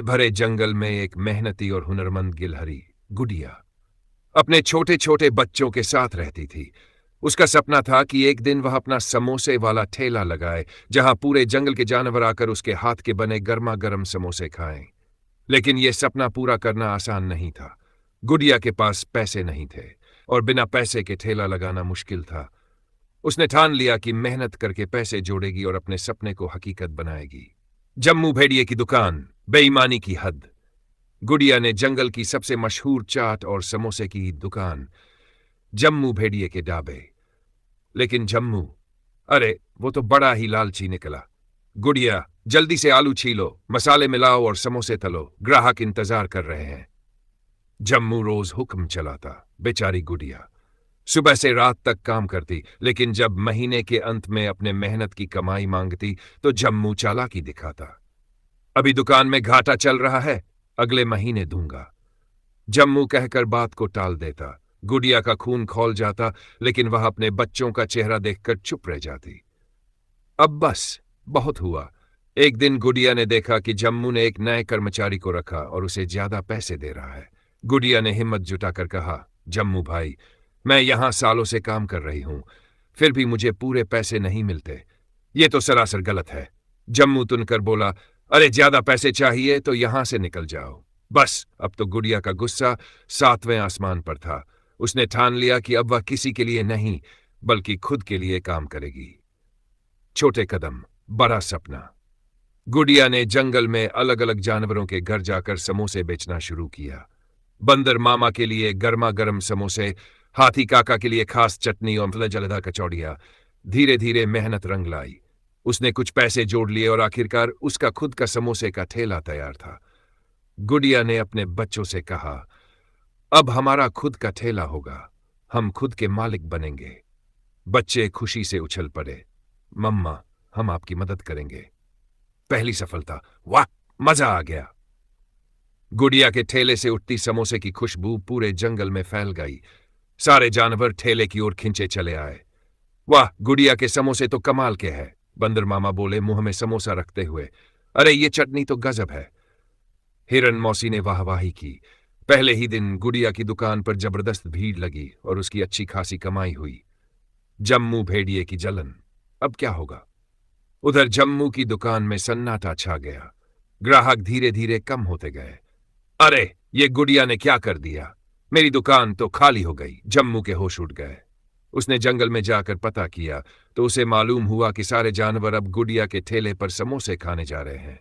भरे जंगल में एक मेहनती और हुनरमंद गिलहरी गुड़िया अपने छोटे छोटे बच्चों के साथ रहती थी। उसका सपना था कि एक दिन वह अपना समोसे वाला ठेला लगाए, जहां पूरे जंगल के जानवर आकर उसके हाथ के बने गर्मा गर्म समोसे खाएं। लेकिन यह सपना पूरा करना आसान नहीं था। गुड़िया के पास पैसे नहीं थे और बिना पैसे के ठेला लगाना मुश्किल था। उसने ठान लिया कि मेहनत करके पैसे जोड़ेगी और अपने सपने को हकीकत बनाएगी। जम्मू भेड़िए की दुकान, बेईमानी की हद। गुड़िया ने जंगल की सबसे मशहूर चाट और समोसे की दुकान, जम्मू भेड़िए के ढाबे। लेकिन जम्मू, अरे वो तो बड़ा ही लालची निकला। गुड़िया, जल्दी से आलू छीलो, मसाले मिलाओ और समोसे तलो, ग्राहक इंतजार कर रहे हैं। जम्मू रोज हुक्म चलाता। बेचारी गुड़िया सुबह से रात तक काम करती, लेकिन जब महीने के अंत में अपने मेहनत की कमाई मांगती तो जम्मू चालाकी दिखाता। अभी दुकान में घाटा चल रहा है, अगले महीने दूंगा, जम्मू कहकर बात को टाल देता। गुड़िया का खून खौल जाता, लेकिन वह अपने बच्चों का चेहरा देखकर चुप रह जाती। अब बस बहुत हुआ। एक दिन गुड़िया ने देखा कि जम्मू ने एक नए कर्मचारी को रखा और उसे ज्यादा पैसे दे रहा है। गुड़िया ने हिम्मत जुटाकर कहा, जम्मू भाई, मैं यहां सालों से काम कर रही हूं, फिर भी मुझे पूरे पैसे नहीं मिलते। ये तो सरासर गलत है। जम्मू तुनकर बोला, अरे ज्यादा पैसे चाहिए तो यहां से निकल जाओ। बस अब तो गुड़िया का गुस्सा 7वें आसमान पर था। उसने ठान लिया कि अब वह किसी के लिए नहीं, बल्कि खुद के लिए काम करेगी। छोटे कदम, बड़ा सपना। गुड़िया ने जंगल में अलग अलग जानवरों के घर जाकर समोसे बेचना शुरू किया। बंदर मामा के लिए गर्मा गर्म समोसे, हाथी काका के लिए खास चटनी और जलदा कचौड़ियां। धीरे धीरे मेहनत रंग लाई। उसने कुछ पैसे जोड़ लिए और आखिरकार उसका खुद का समोसे का ठेला तैयार था। गुड़िया ने अपने बच्चों से कहा, अब हमारा खुद का ठेला होगा, हम खुद के मालिक बनेंगे। बच्चे खुशी से उछल पड़े, मम्मा, हम आपकी मदद करेंगे। पहली सफलता, वाह, मजा आ गया। गुड़िया के ठेले से उठती समोसे की खुशबू पूरे जंगल में फैल गई। सारे जानवर ठेले की ओर खिंचे चले आए। वाह, गुड़िया के समोसे तो कमाल के हैं, बंदर मामा बोले मुंह में समोसा रखते हुए। अरे ये चटनी तो गजब है। हिरन मौसी ने वाहवाही की। पहले ही दिन गुड़िया की दुकान पर जबरदस्त भीड़ लगी और उसकी अच्छी खासी कमाई हुई। जम्मू भेड़िए की जलन, अब क्या होगा? उधर जम्मू की दुकान में सन्नाटा छा गया। ग्राहक धीरे धीरे कम होते गए। अरे ये गुड़िया ने क्या कर दिया, मेरी दुकान तो खाली हो गई। जम्मू के होश उड़ गए। उसने जंगल में जाकर पता किया तो उसे मालूम हुआ कि सारे जानवर अब गुड़िया के ठेले पर समोसे खाने जा रहे हैं।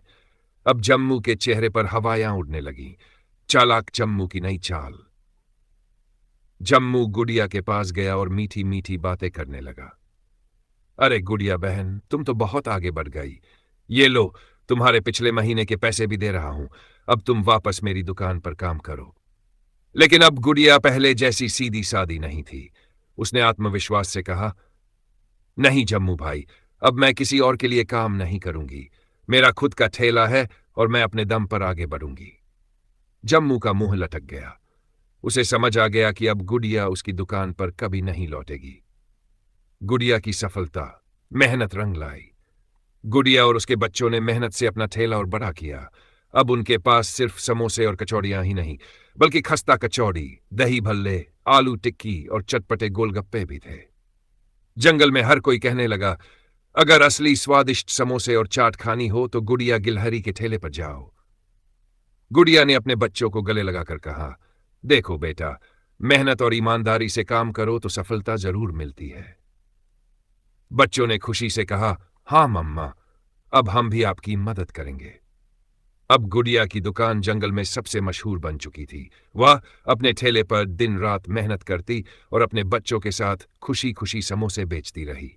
अब जम्मू के चेहरे पर हवायां उड़ने लगीं। चालाक जम्मू की नई चाल। जम्मू गुड़िया के पास गया और मीठी मीठी बातें करने लगा। अरे गुड़िया बहन, तुम तो बहुत आगे बढ़ गई। ये लो, तुम्हारे पिछले महीने के पैसे भी दे रहा हूं। अब तुम वापस मेरी दुकान पर काम करो। लेकिन अब गुड़िया पहले जैसी सीधी सादी नहीं थी। उसने आत्मविश्वास से कहा, नहीं जम्मू भाई, अब मैं किसी और के लिए काम नहीं करूंगी। मेरा खुद का ठेला है और मैं अपने दम पर आगे बढ़ूंगी। जम्मू का मुंह लटक गया। उसे समझ आ गया कि अब गुड़िया उसकी दुकान पर कभी नहीं लौटेगी। गुड़िया की सफलता, मेहनत रंग लाई। गुड़िया और उसके बच्चों ने मेहनत से अपना ठेला और बड़ा किया। अब उनके पास सिर्फ समोसे और कचौड़ियां ही नहीं, बल्कि खस्ता कचौड़ी, दही भल्ले, आलू टिक्की और चटपटे गोलगप्पे भी थे। जंगल में हर कोई कहने लगा, अगर असली स्वादिष्ट समोसे और चाट खानी हो तो गुड़िया गिलहरी के ठेले पर जाओ। गुड़िया ने अपने बच्चों को गले लगाकर कहा, देखो बेटा, मेहनत और ईमानदारी से काम करो तो सफलता जरूर मिलती है। बच्चों ने खुशी से कहा, हाँ मम्मा, अब हम भी आपकी मदद करेंगे। अब गुड़िया की दुकान जंगल में सबसे मशहूर बन चुकी थी। वह अपने ठेले पर दिन रात मेहनत करती और अपने बच्चों के साथ खुशी खुशी समोसे बेचती रही।